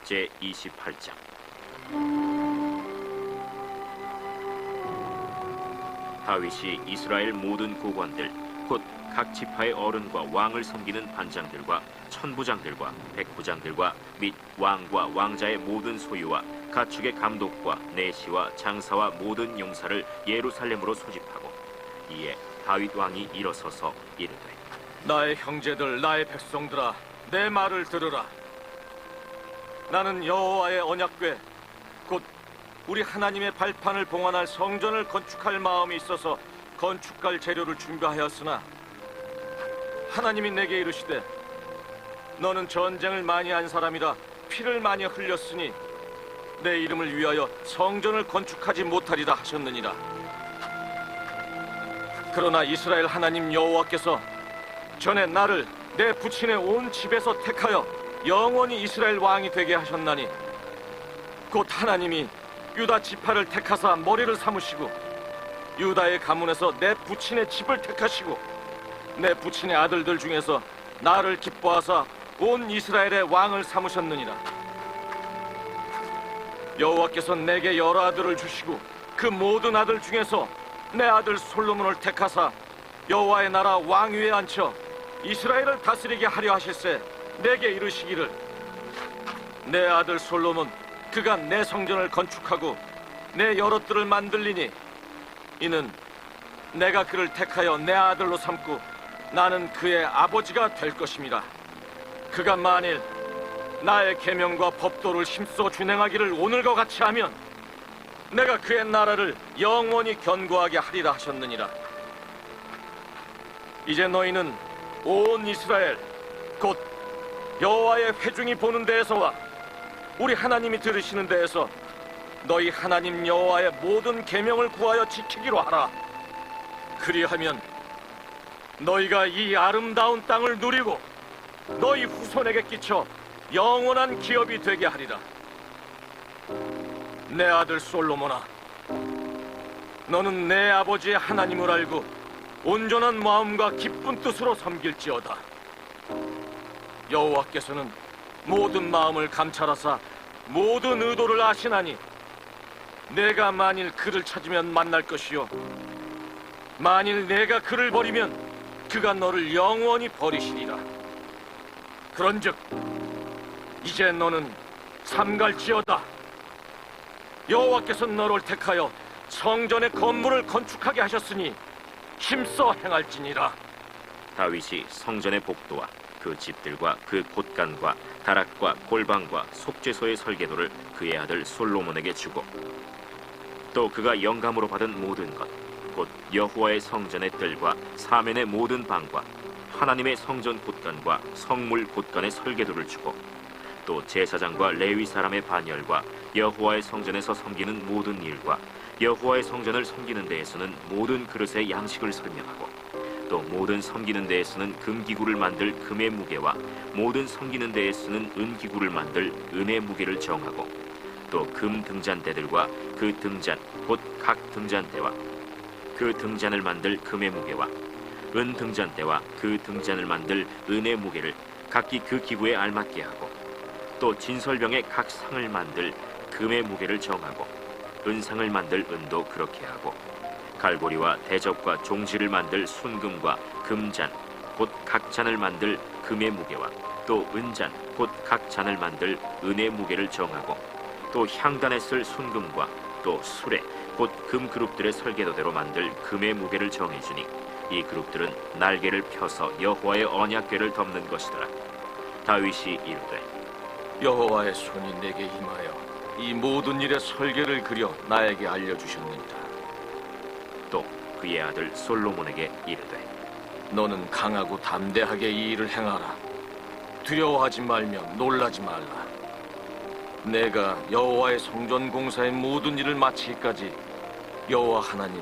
제28장. 다윗이 이스라엘 모든 고관들 곧 각 지파의 어른과 왕을 섬기는 반장들과 천부장들과 백부장들과 및 왕과 왕자의 모든 소유와 가축의 감독과 내시와 장사와 모든 용사를 예루살렘으로 소집하고, 이에 다윗 왕이 일어서서 이르되, 나의 형제들, 나의 백성들아, 내 말을 들으라. 나는 여호와의 언약궤 곧 우리 하나님의 발판을 봉헌할 성전을 건축할 마음이 있어서 건축할 재료를 준비하였으나, 하나님이 내게 이르시되 너는 전쟁을 많이 한 사람이라 피를 많이 흘렸으니 내 이름을 위하여 성전을 건축하지 못하리라 하셨느니라. 그러나 이스라엘 하나님 여호와께서 전에 나를 내 부친의 온 집에서 택하여 영원히 이스라엘 왕이 되게 하셨나니, 곧 하나님이 유다 지파를 택하사 머리를 삼으시고 유다의 가문에서 내 부친의 집을 택하시고 내 부친의 아들들 중에서 나를 기뻐하사 온 이스라엘의 왕을 삼으셨느니라. 여호와께서 내게 여러 아들을 주시고 그 모든 아들 중에서 내 아들 솔로몬을 택하사 여호와의 나라 왕위에 앉혀 이스라엘을 다스리게 하려 하실세 내게 이르시기를, 내 아들 솔로몬 그가 내 성전을 건축하고 내 여러 뜰을 만들리니 이는 내가 그를 택하여 내 아들로 삼고 나는 그의 아버지가 될 것임이라. 그가 만일 나의 계명과 법도를 힘써 준행하기를 오늘과 같이 하면 내가 그의 나라를 영원히 견고하게 하리라 하셨느니라. 이제 너희는 온 이스라엘 곧 여호와의 회중이 보는 데에서와 우리 하나님이 들으시는 데에서 너희 하나님 여호와의 모든 계명을 구하여 지키기로 하라. 그리하면 너희가 이 아름다운 땅을 누리고 너희 후손에게 끼쳐 영원한 기업이 되게 하리라. 내 아들 솔로몬아, 너는 내 아버지의 하나님을 알고 온전한 마음과 기쁜 뜻으로 섬길지어다. 여호와께서는 모든 마음을 감찰하사 모든 의도를 아시나니 내가 만일 그를 찾으면 만날 것이요 만일 내가 그를 버리면 그가 너를 영원히 버리시리라. 그런즉 이제 너는 삼갈지어다. 여호와께서 너를 택하여 성전의 건물을 건축하게 하셨으니 힘써 행할지니라. 다윗이 성전의 복도와 그 집들과 그 곳간과 다락과 골방과 속죄소의 설계도를 그의 아들 솔로몬에게 주고, 또 그가 영감으로 받은 모든 것 곧 여호와의 성전의 뜰과 사면의 모든 방과 하나님의 성전 곳간과 성물 곳간의 설계도를 주고, 또 제사장과 레위 사람의 반열과 여호와의 성전에서 섬기는 모든 일과 여호와의 성전을 섬기는 데에서는 모든 그릇의 양식을 설명하고, 또 모든 섬기는 데에 쓰는 금기구를 만들 금의 무게와 모든 섬기는 데에 쓰는 은기구를 만들 은의 무게를 정하고, 또 금 등잔대들과 그 등잔 곧 각 등잔대와 그 등잔을 만들 금의 무게와 은 등잔대와 그 등잔을 만들 은의 무게를 각기 그 기구에 알맞게 하고, 또 진설병의 각 상을 만들 금의 무게를 정하고 은상을 만들 은도 그렇게 하고, 갈보리와 대접과 종지를 만들 순금과 금잔 곧 각 잔을 만들 금의 무게와 또 은잔 곧 각 잔을 만들 은의 무게를 정하고, 또 향단에 쓸 순금과 또 수레 곧 금 그룹들의 설계도대로 만들 금의 무게를 정해주니, 이 그룹들은 날개를 펴서 여호와의 언약궤를 덮는 것이더라. 다윗이 이르되, 여호와의 손이 내게 임하여 이 모든 일의 설계를 그려 나에게 알려주셨느니라. 또 그의 아들 솔로몬에게 이르되, 너는 강하고 담대하게 이 일을 행하라. 두려워하지 말며 놀라지 말라. 내가 여호와의 성전 공사의 모든 일을 마치기까지 여호와 하나님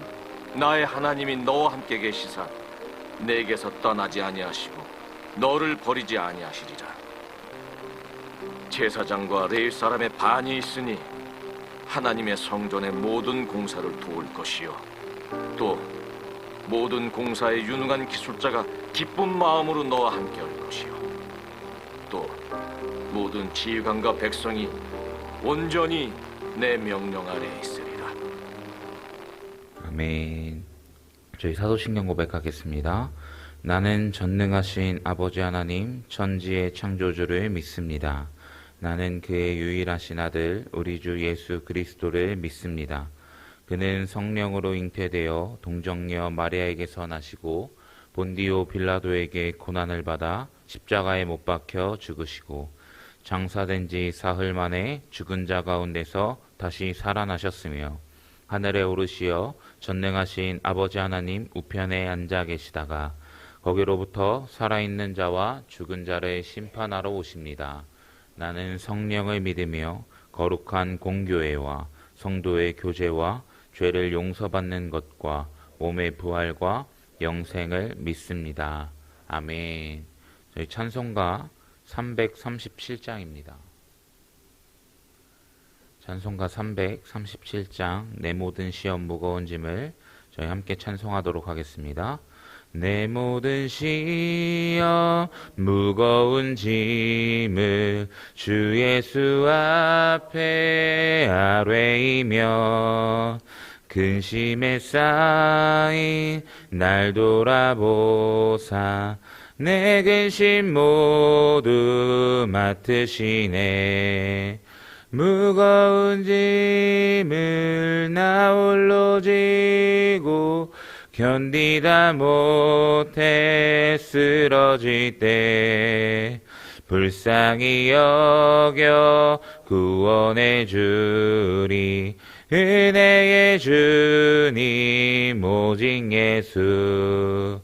나의 하나님이 너와 함께 계시사 내게서 떠나지 아니하시고 너를 버리지 아니하시리라. 제사장과 레위 사람의 반이 있으니 하나님의 성전의 모든 공사를 도울 것이요 또 모든 공사에 유능한 기술자가 기쁜 마음으로 너와 함께 할 것이요 또 모든 지휘관과 백성이 온전히 내 명령 아래에 있으리라. 아멘. 저희 사도신경 고백하겠습니다. 나는 전능하신 아버지 하나님 천지의 창조주를 믿습니다. 나는 그의 유일하신 아들 우리 주 예수 그리스도를 믿습니다. 그는 성령으로 잉태되어 동정녀 마리아에게서 나시고 본디오 빌라도에게 고난을 받아 십자가에 못 박혀 죽으시고 장사된 지 사흘 만에 죽은 자 가운데서 다시 살아나셨으며 하늘에 오르시어 전능하신 아버지 하나님 우편에 앉아 계시다가 거기로부터 살아있는 자와 죽은 자를 심판하러 오십니다. 나는 성령을 믿으며 거룩한 공교회와 성도의 교제와 죄를 용서받는 것과 몸의 부활과 영생을 믿습니다. 아멘. 저희 찬송가 337장입니다. 찬송가 337장 내 모든 시험 무거운 짐을 저희 함께 찬송하도록 하겠습니다. 내 모든 시험 무거운 짐을 주 예수 앞에 아뢰이며 근심에 쌓인 날 돌아보사 내 근심 모두 맡으시네. 무거운 짐을 나 홀로 지고 견디다 못해 쓰러질 때 불쌍히 여겨 구원해 주리. 은혜의 주님 오직 예수.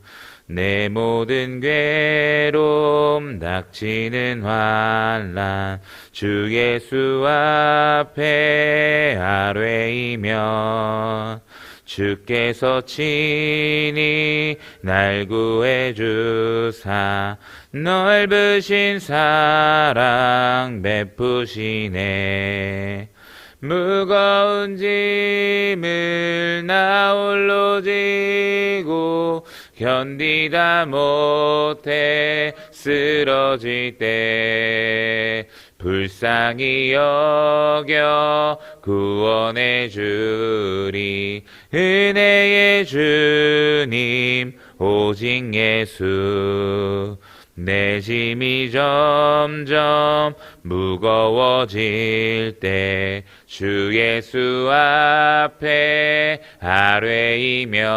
내 모든 괴로움 닥치는 환난 주 예수 앞에 아뢰이면 주께서 친히 날 구해 주사 넓으신 사랑 베푸시네. 무거운 짐을 나 홀로 지고 견디다 못해 쓰러질 때 불쌍히 여겨 구원해 주리. 은혜의 주님 오직 예수. 내 짐이 점점 무거워질 때 주 예수 앞에 아뢰이면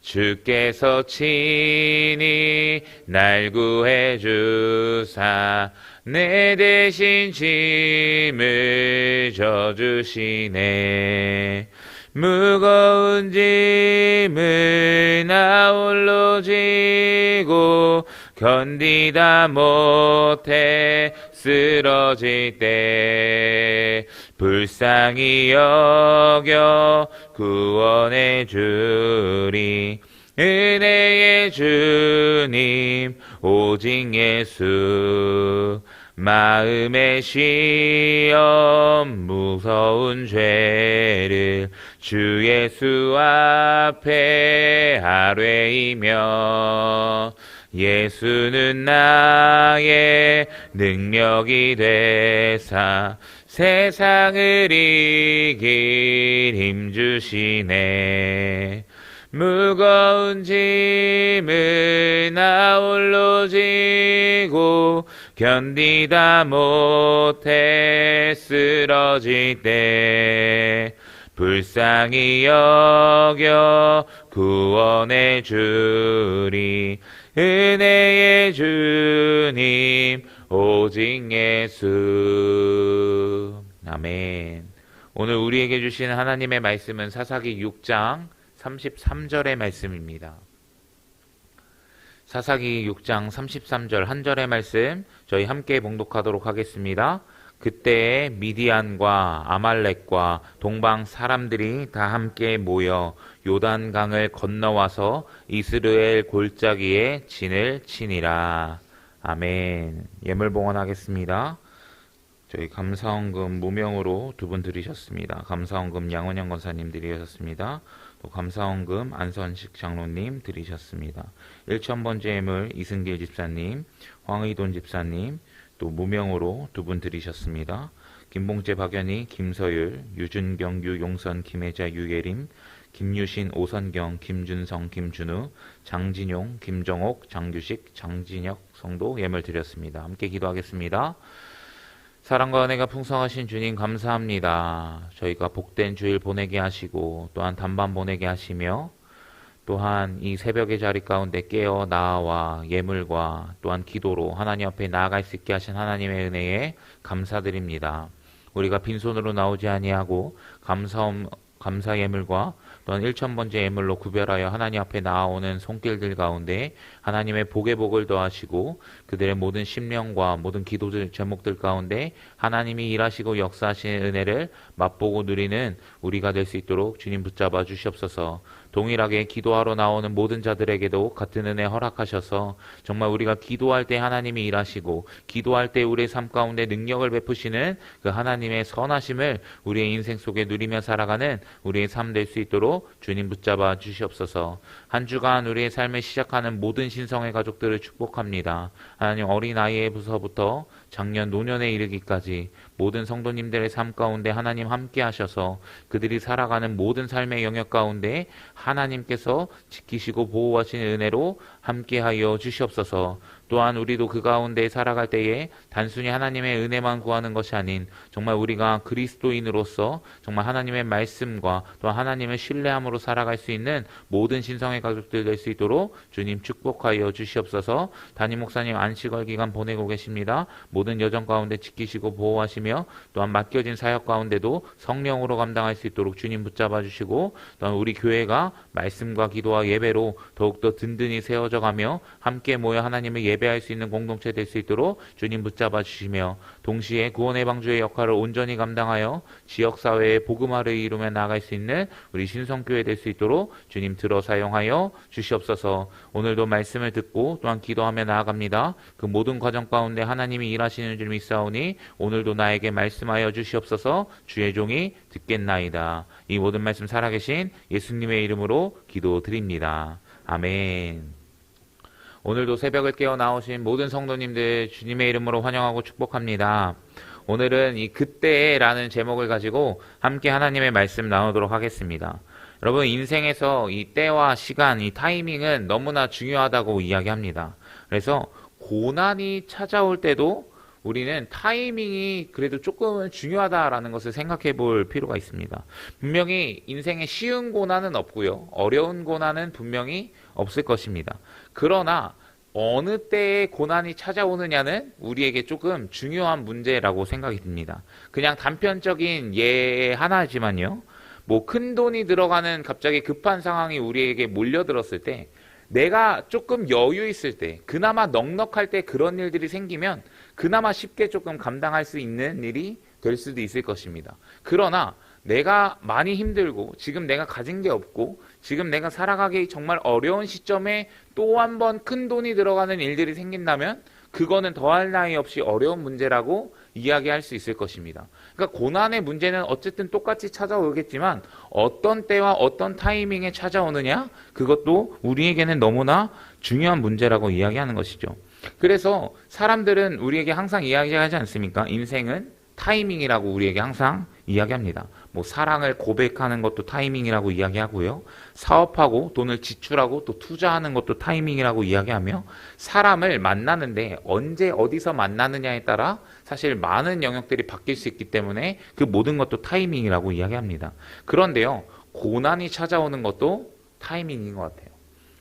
주께서 친히 날 구해 주사 내 대신 짐을 져주시네. 무거운 짐을 나 홀로 지고 견디다 못해 쓰러질 때 불쌍히 여겨 구원해 주리. 은혜의 주님 오직 예수. 마음의 시험 무서운 죄를 주 예수 앞에 아뢰이며 예수는 나의 능력이 되사 세상을 이길 힘주시네. 무거운 짐을 나 홀로 지고 견디다 못해 쓰러질 때 불쌍히 여겨 구원해 주리. 은혜의 주님 오직 예수. 아멘. 오늘 우리에게 주시는 하나님의 말씀은 사사기 6장 33절의 말씀입니다. 사사기 6장 33절 한 절의 말씀 저희 함께 봉독하도록 하겠습니다. 그때 미디안과 아말렉과 동방 사람들이 다 함께 모여 요단강을 건너와서 이스라엘 골짜기에 진을 치니라. 아멘. 예물봉헌하겠습니다. 저희 감사헌금 무명으로 2분 드리셨습니다. 감사헌금 양원영 권사님 드리셨습니다. 또 감사헌금 안선식 장로님 드리셨습니다. 1000번째 예물 이승길 집사님, 황의돈 집사님, 또 무명으로 2분 들이셨습니다. 김봉재, 박연희, 김서율, 유준경, 유용선, 김혜자, 유예림, 김유신, 오선경, 김준성, 김준우, 장진용, 김정옥, 장규식, 장진혁 성도 예물 드렸습니다. 함께 기도하겠습니다. 사랑과 은혜가 풍성하신 주님 감사합니다. 저희가 복된 주일 보내게 하시고 또한 단밤 보내게 하시며 또한 이 새벽의 자리 가운데 깨어 나와 예물과 또한 기도로 하나님 앞에 나아갈 수 있게 하신 하나님의 은혜에 감사드립니다. 우리가 빈손으로 나오지 아니하고 감사 예물과 또한 1000번째 예물로 구별하여 하나님 앞에 나아오는 손길들 가운데 하나님의 복의 복을 더하시고 그들의 모든 심령과 모든 기도 제목들 가운데 하나님이 일하시고 역사하시는 은혜를 맛보고 누리는 우리가 될 수 있도록 주님 붙잡아 주시옵소서. 동일하게 기도하러 나오는 모든 자들에게도 같은 은혜 허락하셔서 정말 우리가 기도할 때 하나님이 일하시고 기도할 때 우리의 삶 가운데 능력을 베푸시는 그 하나님의 선하심을 우리의 인생 속에 누리며 살아가는 우리의 삶 될 수 있도록 주님 붙잡아 주시옵소서. 한 주간 우리의 삶을 시작하는 모든 신성의 가족들을 축복합니다. 하나님 어린아이에서부터 작년 노년에 이르기까지 모든 성도님들의 삶 가운데 하나님 함께 하셔서 그들이 살아가는 모든 삶의 영역 가운데 하나님께서 지키시고 보호하시는 은혜로 함께하여 주시옵소서. 또한 우리도 그 가운데 살아갈 때에 단순히 하나님의 은혜만 구하는 것이 아닌 정말 우리가 그리스도인으로서 정말 하나님의 말씀과 또 하나님을 신뢰함으로 살아갈 수 있는 모든 신성의 가족들 될 수 있도록 주님 축복하여 주시옵소서. 담임 목사님 안식월 기간 보내고 계십니다. 모든 여정 가운데 지키시고 보호하시며 또한 맡겨진 사역 가운데도 성령으로 감당할 수 있도록 주님 붙잡아 주시고 또한 우리 교회가 말씀과 기도와 예배로 더욱더 든든히 세워져 가며 함께 모여 하나님을 예배할 수 있는 공동체 될 수 있도록 주님 붙잡아 주시며 동시에 구원의 방주의 역할을 온전히 감당하여 지역사회의 복음화를 이루며 나아갈 수 있는 우리 신성교회 될 수 있도록 주님 들어 사용하여 주시옵소서. 오늘도 말씀을 듣고 또한 기도하며 나아갑니다. 그 모든 과정 가운데 하나님이 일하시는 줄 믿사오니 오늘도 나에게 말씀하여 주시옵소서. 주의 종이 듣겠나이다. 이 모든 말씀 살아계신 예수님의 이름으로 기도드립니다. 아멘. 오늘도 새벽을 깨어 나오신 모든 성도님들 주님의 이름으로 환영하고 축복합니다. 오늘은 이 그때라는 제목을 가지고 함께 하나님의 말씀 나누도록 하겠습니다. 여러분 인생에서 이 때와 시간, 이 타이밍은 너무나 중요하다고 이야기합니다. 그래서 고난이 찾아올 때도 우리는 타이밍이 그래도 조금은 중요하다라는 것을 생각해 볼 필요가 있습니다. 분명히 인생에 쉬운 고난은 없고요. 어려운 고난은 분명히 없을 것입니다. 그러나 어느 때에 고난이 찾아오느냐는 우리에게 조금 중요한 문제라고 생각이 듭니다. 그냥 단편적인 예 하나지만요. 뭐 큰 돈이 들어가는 갑자기 급한 상황이 우리에게 몰려들었을 때 내가 조금 여유 있을 때 그나마 넉넉할 때 그런 일들이 생기면 그나마 쉽게 조금 감당할 수 있는 일이 될 수도 있을 것입니다. 그러나 내가 많이 힘들고 지금 내가 가진 게 없고 지금 내가 살아가기 정말 어려운 시점에 또 한 번 큰 돈이 들어가는 일들이 생긴다면 그거는 더할 나위 없이 어려운 문제라고 이야기할 수 있을 것입니다. 그러니까 고난의 문제는 어쨌든 똑같이 찾아오겠지만 어떤 때와 어떤 타이밍에 찾아오느냐 그것도 우리에게는 너무나 중요한 문제라고 이야기하는 것이죠. 그래서 사람들은 우리에게 항상 이야기하지 않습니까? 인생은 타이밍이라고 우리에게 항상 이야기합니다. 뭐 사랑을 고백하는 것도 타이밍이라고 이야기하고요. 사업하고 돈을 지출하고 또 투자하는 것도 타이밍이라고 이야기하며 사람을 만나는데 언제 어디서 만나느냐에 따라 사실 많은 영역들이 바뀔 수 있기 때문에 그 모든 것도 타이밍이라고 이야기합니다. 그런데요. 고난이 찾아오는 것도 타이밍인 것 같아요.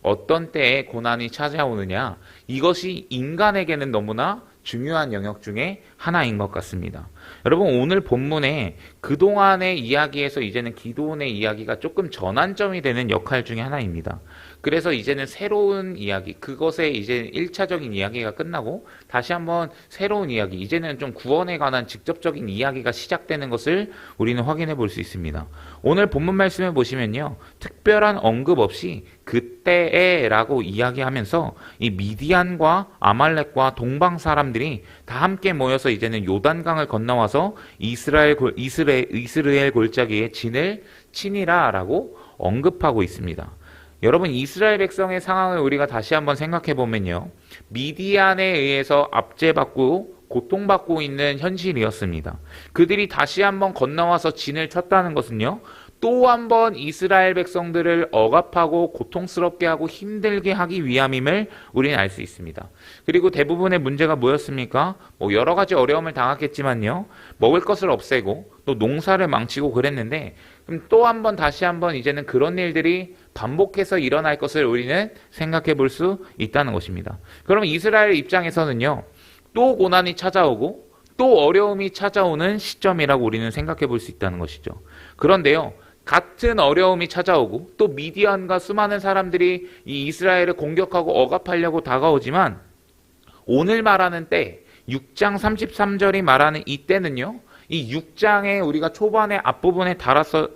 어떤 때에 고난이 찾아오느냐 이것이 인간에게는 너무나 중요한 영역 중에 하나인 것 같습니다. 여러분 오늘 본문에 그동안의 이야기에서 이제는 기도원의 이야기가 조금 전환점이 되는 역할 중에 하나입니다. 그래서 이제는 새로운 이야기, 그것에 이제 1차적인 이야기가 끝나고 다시 한번 새로운 이야기, 이제는 좀 구원에 관한 직접적인 이야기가 시작되는 것을 우리는 확인해 볼 수 있습니다. 오늘 본문 말씀을 보시면요. 특별한 언급 없이 그때에 라고 이야기하면서 이 미디안과 아말렉과 동방 사람들이 다 함께 모여서 이제는 요단강을 건너와서 이스라엘 골짜기에 진을 치니라 라고 언급하고 있습니다. 여러분 이스라엘 백성의 상황을 우리가 다시 한번 생각해 보면요. 미디안에 의해서 압제받고 고통받고 있는 현실이었습니다. 그들이 다시 한번 건너와서 진을 쳤다는 것은요, 또 한번 이스라엘 백성들을 억압하고 고통스럽게 하고 힘들게 하기 위함임을 우리는 알 수 있습니다. 그리고 대부분의 문제가 뭐였습니까? 여러 가지 어려움을 당했겠지만요, 먹을 것을 없애고 또 농사를 망치고 그랬는데, 그럼 또 한번 다시 한번 이제는 그런 일들이 반복해서 일어날 것을 우리는 생각해 볼 수 있다는 것입니다. 그럼 이스라엘 입장에서는요, 또 고난이 찾아오고 또 어려움이 찾아오는 시점이라고 우리는 생각해 볼 수 있다는 것이죠. 그런데요, 같은 어려움이 찾아오고 또 미디안과 수많은 사람들이 이 이스라엘을 공격하고 억압하려고 다가오지만, 오늘 말하는 때 6장 33절이 말하는 이 때는요, 이 6장에 우리가 초반에 앞부분에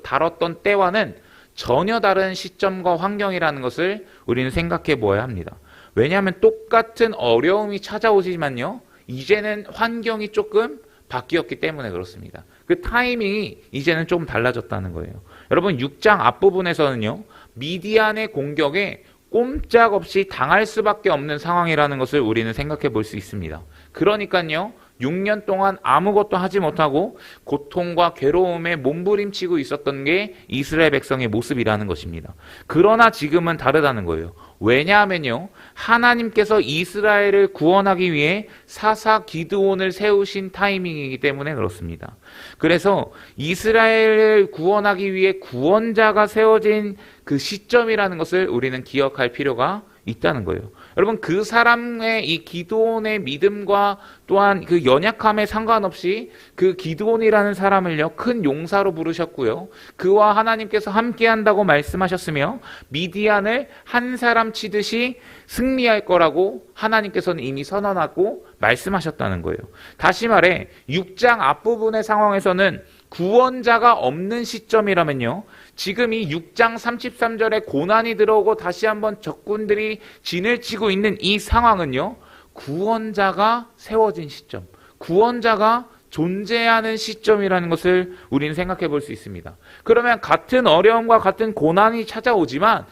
다뤘던 때와는 전혀 다른 시점과 환경이라는 것을 우리는 생각해 보아야 합니다. 왜냐하면 똑같은 어려움이 찾아오지만요, 이제는 환경이 조금 바뀌었기 때문에 그렇습니다. 그 타이밍이 이제는 좀 달라졌다는 거예요. 여러분, 6장 앞부분에서는요, 미디안의 공격에 꼼짝없이 당할 수밖에 없는 상황이라는 것을 우리는 생각해 볼 수 있습니다. 그러니까요, 6년 동안 아무것도 하지 못하고 고통과 괴로움에 몸부림치고 있었던 게 이스라엘 백성의 모습이라는 것입니다. 그러나 지금은 다르다는 거예요. 왜냐하면요, 하나님께서 이스라엘을 구원하기 위해 사사 기드온을 세우신 타이밍이기 때문에 그렇습니다. 그래서 이스라엘을 구원하기 위해 구원자가 세워진 그 시점이라는 것을 우리는 기억할 필요가 있다는 거예요. 여러분, 그 사람의 이 기드온의 믿음과 또한 그 연약함에 상관없이 그 기드온이라는 사람을요, 큰 용사로 부르셨고요, 그와 하나님께서 함께한다고 말씀하셨으며 미디안을 한 사람 치듯이 승리할 거라고 하나님께서는 이미 선언하고 말씀하셨다는 거예요. 다시 말해 6장 앞부분의 상황에서는 구원자가 없는 시점이라면요, 지금 이 6장 33절에 고난이 들어오고 다시 한번 적군들이 진을 치고 있는 이 상황은요, 구원자가 세워진 시점, 구원자가 존재하는 시점이라는 것을 우리는 생각해 볼 수 있습니다. 그러면 같은 어려움과 같은 고난이 찾아오지만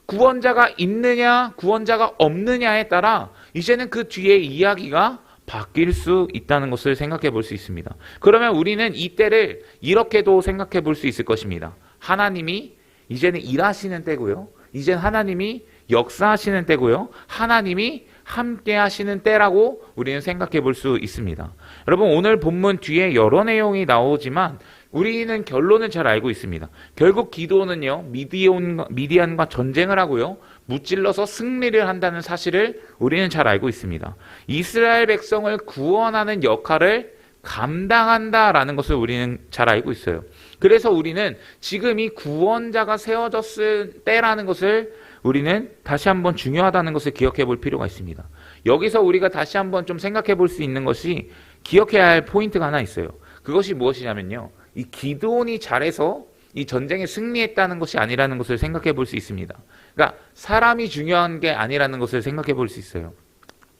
구원자가 있느냐 구원자가 없느냐에 따라 이제는 그 뒤에 이야기가 바뀔 수 있다는 것을 생각해 볼 수 있습니다. 그러면 우리는 이 때를 이렇게도 생각해 볼 수 있을 것입니다. 하나님이 이제는 일하시는 때고요, 이제 하나님이 역사하시는 때고요, 하나님이 함께 하시는 때라고 우리는 생각해 볼 수 있습니다. 여러분, 오늘 본문 뒤에 여러 내용이 나오지만 우리는 결론을 잘 알고 있습니다. 결국 기드온은요, 미디안과 전쟁을 하고요, 무찔러서 승리를 한다는 사실을 우리는 잘 알고 있습니다. 이스라엘 백성을 구원하는 역할을 감당한다라는 것을 우리는 잘 알고 있어요. 그래서 우리는 지금 이 구원자가 세워졌을 때라는 것을 우리는 다시 한번 중요하다는 것을 기억해 볼 필요가 있습니다. 여기서 우리가 다시 한번 좀 생각해 볼 수 있는 것이, 기억해야 할 포인트가 하나 있어요. 그것이 무엇이냐면요, 이 기드온이 잘해서 이 전쟁에 승리했다는 것이 아니라는 것을 생각해 볼 수 있습니다. 그러니까 사람이 중요한 게 아니라는 것을 생각해 볼 수 있어요.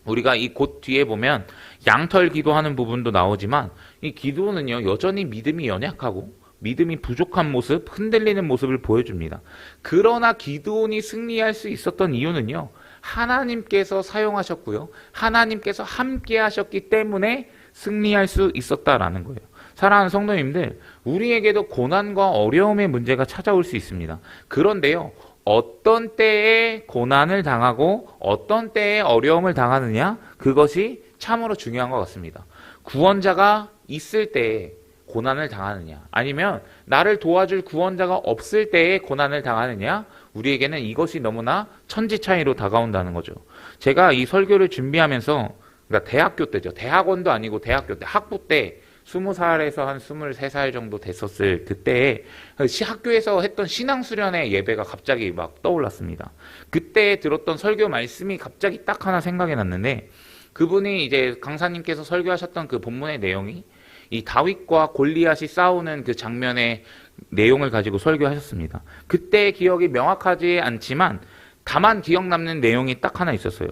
우리가 이 곧 뒤에 보면 양털 기도하는 부분도 나오지만, 이 기드온은요, 여전히 믿음이 연약하고 믿음이 부족한 모습, 흔들리는 모습을 보여줍니다. 그러나 기드온이 승리할 수 있었던 이유는요, 하나님께서 사용하셨고요, 하나님께서 함께 하셨기 때문에 승리할 수 있었다라는 거예요. 사랑하는 성도님들, 우리에게도 고난과 어려움의 문제가 찾아올 수 있습니다. 그런데요, 어떤 때에 고난을 당하고 어떤 때에 어려움을 당하느냐, 그것이 참으로 중요한 것 같습니다. 구원자가 있을 때에 고난을 당하느냐, 아니면 나를 도와줄 구원자가 없을 때에 고난을 당하느냐, 우리에게는 이것이 너무나 천지 차이로 다가온다는 거죠. 제가 이 설교를 준비하면서, 그러니까 대학교 때죠, 대학원도 아니고 대학교 때, 학부 때 20살에서 한 23살 정도 됐었을 그때에 학교에서 했던 신앙수련회 예배가 갑자기 막 떠올랐습니다. 그때 들었던 설교 말씀이 갑자기 딱 하나 생각이 났는데, 그분이 이제 강사님께서 설교하셨던 그 본문의 내용이 이 다윗과 골리앗이 싸우는 그 장면의 내용을 가지고 설교하셨습니다. 그때의 기억이 명확하지 않지만 다만 기억 남는 내용이 딱 하나 있었어요.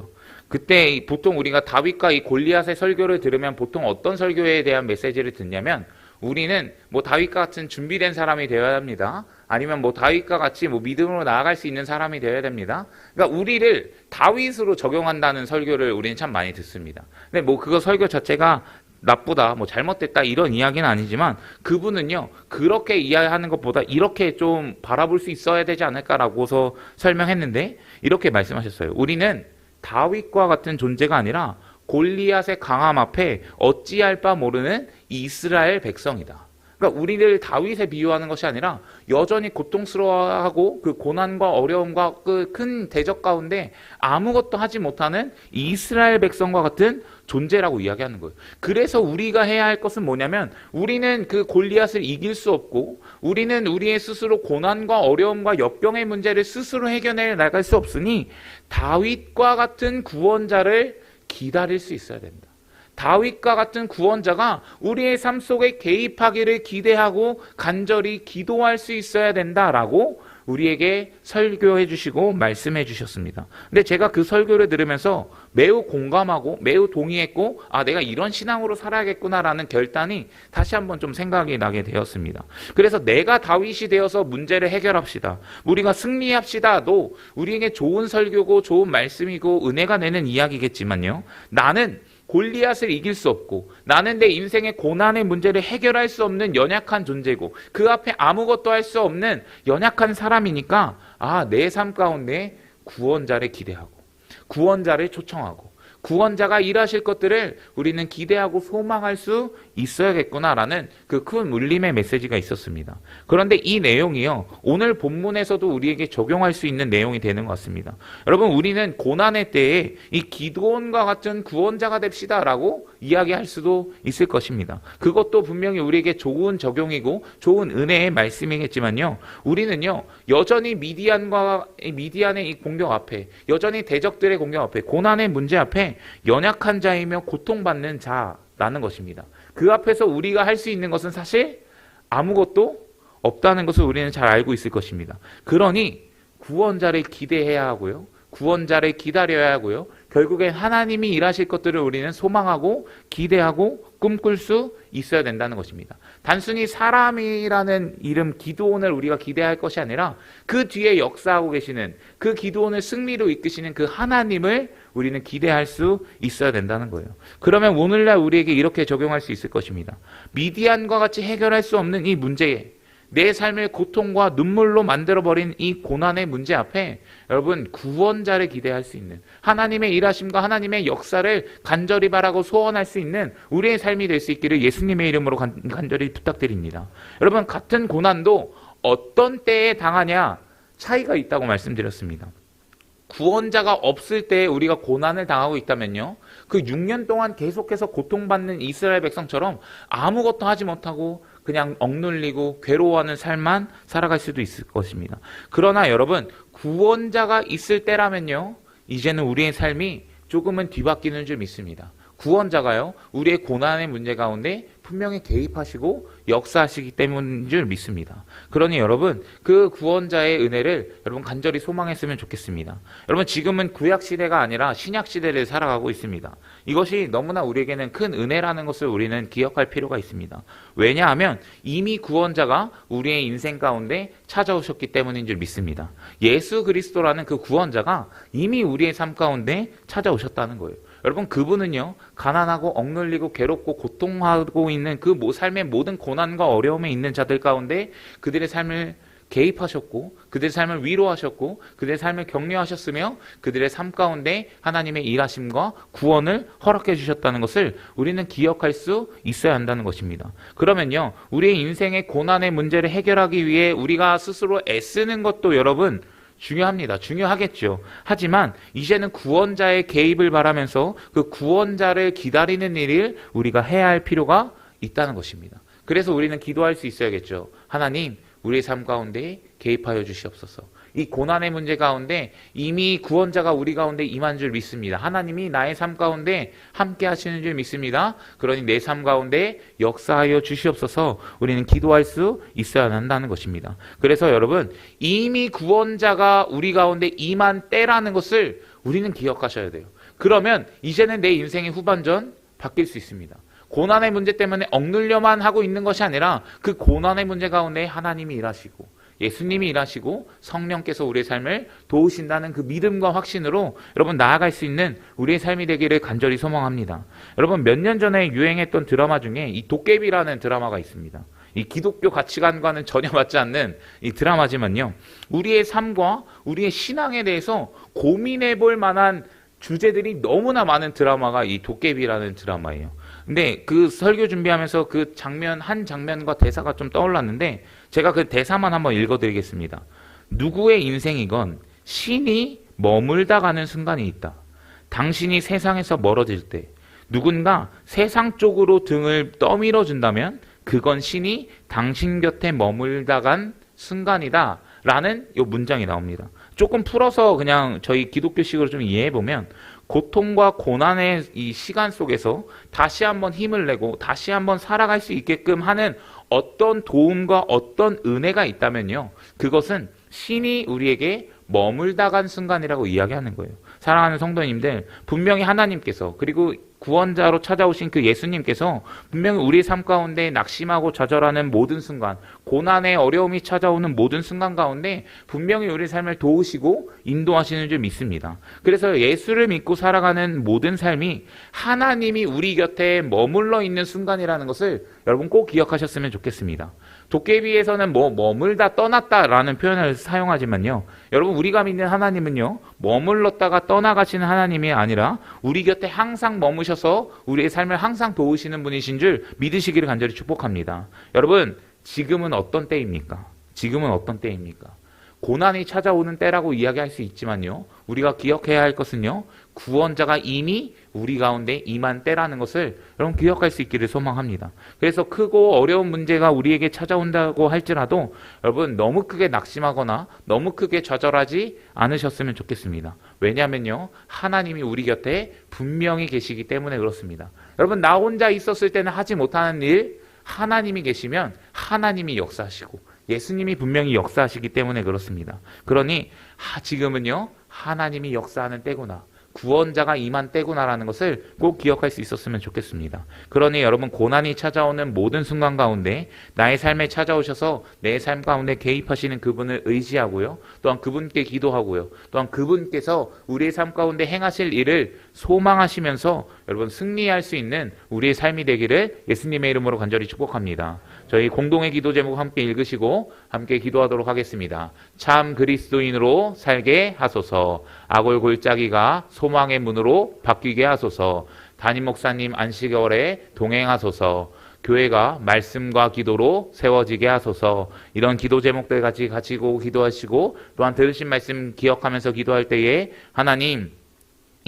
그때 보통 우리가 다윗과 이 골리앗의 설교를 들으면 보통 어떤 설교에 대한 메시지를 듣냐면, 우리는 뭐 다윗과 같은 준비된 사람이 되어야 합니다. 아니면 뭐 다윗과 같이 뭐 믿음으로 나아갈 수 있는 사람이 되어야 됩니다. 그러니까 우리를 다윗으로 적용한다는 설교를 우리는 참 많이 듣습니다. 근데 뭐 그거 설교 자체가 나쁘다, 뭐 잘못됐다 이런 이야기는 아니지만 그분은요 그렇게 이해하는 것보다 이렇게 좀 바라볼 수 있어야 되지 않을까라고서 설명했는데 이렇게 말씀하셨어요. 우리는 다윗과 같은 존재가 아니라 골리앗의 강함 앞에 어찌할 바 모르는 이스라엘 백성이다. 그러니까 우리를 다윗에 비유하는 것이 아니라 여전히 고통스러워하고 그 고난과 어려움과 그 큰 대적 가운데 아무것도 하지 못하는 이스라엘 백성과 같은 존재라고 이야기하는 거예요. 그래서 우리가 해야 할 것은 뭐냐면 우리는 그 골리앗을 이길 수 없고 우리는 우리의 스스로 고난과 어려움과 역병의 문제를 스스로 해결해 나갈 수 없으니 다윗과 같은 구원자를 기다릴 수 있어야 된다. 다윗과 같은 구원자가 우리의 삶 속에 개입하기를 기대하고 간절히 기도할 수 있어야 된다라고 우리에게 설교해 주시고 말씀해 주셨습니다. 근데 제가 그 설교를 들으면서 매우 공감하고 매우 동의했고 내가 이런 신앙으로 살아야겠구나라는 결단이 다시 한번 좀 생각이 나게 되었습니다. 그래서 내가 다윗이 되어서 문제를 해결합시다. 우리가 승리합시다도 우리에게 좋은 설교고 좋은 말씀이고 은혜가 되는 이야기겠지만요. 나는 골리앗을 이길 수 없고 나는 내 인생의 고난의 문제를 해결할 수 없는 연약한 존재고 그 앞에 아무것도 할 수 없는 연약한 사람이니까 내 삶 가운데 구원자를 기대하고 구원자를 초청하고 구원자가 일하실 것들을 우리는 기대하고 소망할 수 있어야겠구나라는 그 큰 울림의 메시지가 있었습니다. 그런데 이 내용이요, 오늘 본문에서도 우리에게 적용할 수 있는 내용이 되는 것 같습니다. 여러분, 우리는 고난의 때에 이 기드온과 같은 구원자가 됩시다라고 이야기할 수도 있을 것입니다. 그것도 분명히 우리에게 좋은 적용이고 좋은 은혜의 말씀이겠지만요, 우리는요 여전히 미디안의 이 공격 앞에, 여전히 대적들의 공격 앞에, 고난의 문제 앞에 연약한 자이며 고통받는 자라는 것입니다. 그 앞에서 우리가 할 수 있는 것은 사실 아무것도 없다는 것을 우리는 잘 알고 있을 것입니다. 그러니 구원자를 기대해야 하고요, 구원자를 기다려야 하고요, 결국엔 하나님이 일하실 것들을 우리는 소망하고 기대하고 꿈꿀 수 있어야 된다는 것입니다. 단순히 사람이라는 이름 기드온을 우리가 기대할 것이 아니라 그 뒤에 역사하고 계시는, 그 기드온을 승리로 이끄시는 그 하나님을 우리는 기대할 수 있어야 된다는 거예요. 그러면 오늘날 우리에게 이렇게 적용할 수 있을 것입니다. 미디안과 같이 해결할 수 없는 이 문제에, 내 삶을 고통과 눈물로 만들어버린 이 고난의 문제 앞에 여러분, 구원자를 기대할 수 있는, 하나님의 일하심과 하나님의 역사를 간절히 바라고 소원할 수 있는 우리의 삶이 될 수 있기를 예수님의 이름으로 간절히 부탁드립니다. 여러분, 같은 고난도 어떤 때에 당하냐 차이가 있다고 말씀드렸습니다. 구원자가 없을 때 우리가 고난을 당하고 있다면요, 그 6년 동안 계속해서 고통받는 이스라엘 백성처럼 아무것도 하지 못하고 그냥 억눌리고 괴로워하는 삶만 살아갈 수도 있을 것입니다. 그러나 여러분, 구원자가 있을 때라면요, 이제는 우리의 삶이 조금은 뒤바뀌는 줄 믿습니다. 구원자가요, 우리의 고난의 문제 가운데 분명히 개입하시고 역사하시기 때문인 줄 믿습니다. 그러니 여러분, 그 구원자의 은혜를 여러분 간절히 소망했으면 좋겠습니다. 여러분, 지금은 구약시대가 아니라 신약시대를 살아가고 있습니다. 이것이 너무나 우리에게는 큰 은혜라는 것을 우리는 기억할 필요가 있습니다. 왜냐하면 이미 구원자가 우리의 인생 가운데 찾아오셨기 때문인 줄 믿습니다. 예수 그리스도라는 그 구원자가 이미 우리의 삶 가운데 찾아오셨다는 거예요. 여러분, 그분은요, 가난하고 억눌리고 괴롭고 고통하고 있는 그 삶의 모든 고난과 어려움에 있는 자들 가운데 그들의 삶을 개입하셨고, 그들의 삶을 위로하셨고, 그들의 삶을 격려하셨으며 그들의 삶 가운데 하나님의 일하심과 구원을 허락해 주셨다는 것을 우리는 기억할 수 있어야 한다는 것입니다. 그러면요, 우리의 인생의 고난의 문제를 해결하기 위해 우리가 스스로 애쓰는 것도 여러분 중요합니다. 중요하겠죠. 하지만 이제는 구원자의 개입을 바라면서 그 구원자를 기다리는 일을 우리가 해야 할 필요가 있다는 것입니다. 그래서 우리는 기도할 수 있어야겠죠. 하나님, 우리의 삶 가운데 개입하여 주시옵소서. 이 고난의 문제 가운데 이미 구원자가 우리 가운데 임한 줄 믿습니다. 하나님이 나의 삶 가운데 함께 하시는 줄 믿습니다. 그러니 내 삶 가운데 역사하여 주시옵소서. 우리는 기도할 수 있어야 한다는 것입니다. 그래서 여러분, 이미 구원자가 우리 가운데 임한 때라는 것을 우리는 기억하셔야 돼요. 그러면 이제는 내 인생의 후반전 바뀔 수 있습니다. 고난의 문제 때문에 억눌려만 하고 있는 것이 아니라 그 고난의 문제 가운데 하나님이 일하시고 예수님이 일하시고 성령께서 우리의 삶을 도우신다는 그 믿음과 확신으로 여러분 나아갈 수 있는 우리의 삶이 되기를 간절히 소망합니다. 여러분 몇 년 전에 유행했던 드라마 중에 이 도깨비라는 드라마가 있습니다. 이 기독교 가치관과는 전혀 맞지 않는 이 드라마지만요, 우리의 삶과 우리의 신앙에 대해서 고민해 볼 만한 주제들이 너무나 많은 드라마가 이 도깨비라는 드라마예요. 근데 그 설교 준비하면서 그 장면, 한 장면과 대사가 좀 떠올랐는데 제가 그 대사만 한번 읽어드리겠습니다. 누구의 인생이건 신이 머물다 가는 순간이 있다. 당신이 세상에서 멀어질 때 누군가 세상 쪽으로 등을 떠밀어 준다면 그건 신이 당신 곁에 머물다 간 순간이다 라는 이 문장이 나옵니다. 조금 풀어서 그냥 저희 기독교식으로 좀 이해해보면, 고통과 고난의 이 시간 속에서 다시 한번 힘을 내고 다시 한번 살아갈 수 있게끔 하는 어떤 도움과 어떤 은혜가 있다면요, 그것은 신이 우리에게 머물다 간 순간이라고 이야기하는 거예요. 사랑하는 성도님들, 분명히 하나님께서, 그리고 구원자로 찾아오신 그 예수님께서 분명히 우리의 삶 가운데 낙심하고 좌절하는 모든 순간, 고난의 어려움이 찾아오는 모든 순간 가운데 분명히 우리의 삶을 도우시고 인도하시는 줄 믿습니다. 그래서 예수를 믿고 살아가는 모든 삶이 하나님이 우리 곁에 머물러 있는 순간이라는 것을 여러분 꼭 기억하셨으면 좋겠습니다. 도깨비에서는 머물다 떠났다라는 표현을 사용하지만요, 여러분 우리가 믿는 하나님은요, 머물렀다가 떠나가시는 하나님이 아니라 우리 곁에 항상 머무셔서 우리의 삶을 항상 도우시는 분이신 줄 믿으시기를 간절히 축복합니다. 여러분, 지금은 어떤 때입니까? 지금은 어떤 때입니까? 고난이 찾아오는 때라고 이야기할 수 있지만요, 우리가 기억해야 할 것은요, 구원자가 이미 우리 가운데 임한 때라는 것을 여러분 기억할 수 있기를 소망합니다. 그래서 크고 어려운 문제가 우리에게 찾아온다고 할지라도 여러분 너무 크게 낙심하거나 너무 크게 좌절하지 않으셨으면 좋겠습니다. 왜냐하면요, 하나님이 우리 곁에 분명히 계시기 때문에 그렇습니다. 여러분, 나 혼자 있었을 때는 하지 못하는 일, 하나님이 계시면 하나님이 역사하시고 예수님이 분명히 역사하시기 때문에 그렇습니다. 그러니 지금은요, 하나님이 역사하는 때구나, 구원자가 임한 때구나라는 것을 꼭 기억할 수 있었으면 좋겠습니다. 그러니 여러분, 고난이 찾아오는 모든 순간 가운데 나의 삶에 찾아오셔서 내 삶 가운데 개입하시는 그분을 의지하고요, 또한 그분께 기도하고요, 또한 그분께서 우리의 삶 가운데 행하실 일을 소망하시면서 여러분 승리할 수 있는 우리의 삶이 되기를 예수님의 이름으로 간절히 축복합니다. 저희 공동의 기도 제목 함께 읽으시고 함께 기도하도록 하겠습니다. 참 그리스도인으로 살게 하소서. 악올 골짜기가 소망의 문으로 바뀌게 하소서. 담임 목사님 안식월에 동행하소서. 교회가 말씀과 기도로 세워지게 하소서. 이런 기도 제목들 같이 가지고 기도하시고, 또한 들으신 말씀 기억하면서 기도할 때에 하나님,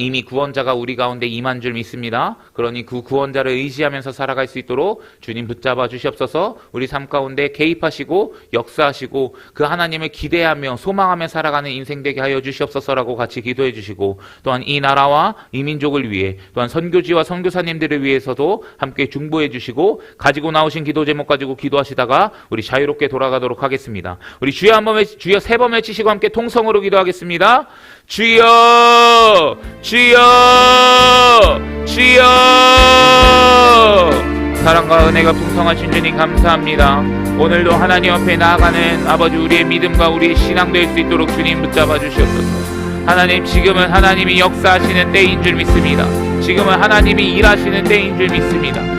이미 구원자가 우리 가운데 임한 줄 믿습니다. 그러니 그 구원자를 의지하면서 살아갈 수 있도록 주님 붙잡아 주시옵소서. 우리 삶 가운데 개입하시고 역사하시고 그 하나님을 기대하며 소망하며 살아가는 인생 되게 하여 주시옵소서라고 같이 기도해 주시고, 또한 이 나라와 이 민족을 위해, 또한 선교지와 선교사님들을 위해서도 함께 중보해 주시고, 가지고 나오신 기도 제목 가지고 기도하시다가 우리 자유롭게 돌아가도록 하겠습니다. 우리 주여 주여 세 번 외치시고 함께 통성으로 기도하겠습니다. 주여, 주여, 주여. 사랑과 은혜가 풍성하신 주님 감사합니다. 오늘도 하나님 앞에 나아가는 아버지, 우리의 믿음과 우리의 신앙 될 수 있도록 주님 붙잡아 주시옵소서. 하나님, 지금은 하나님이 역사하시는 때인 줄 믿습니다. 지금은 하나님이 일하시는 때인 줄 믿습니다.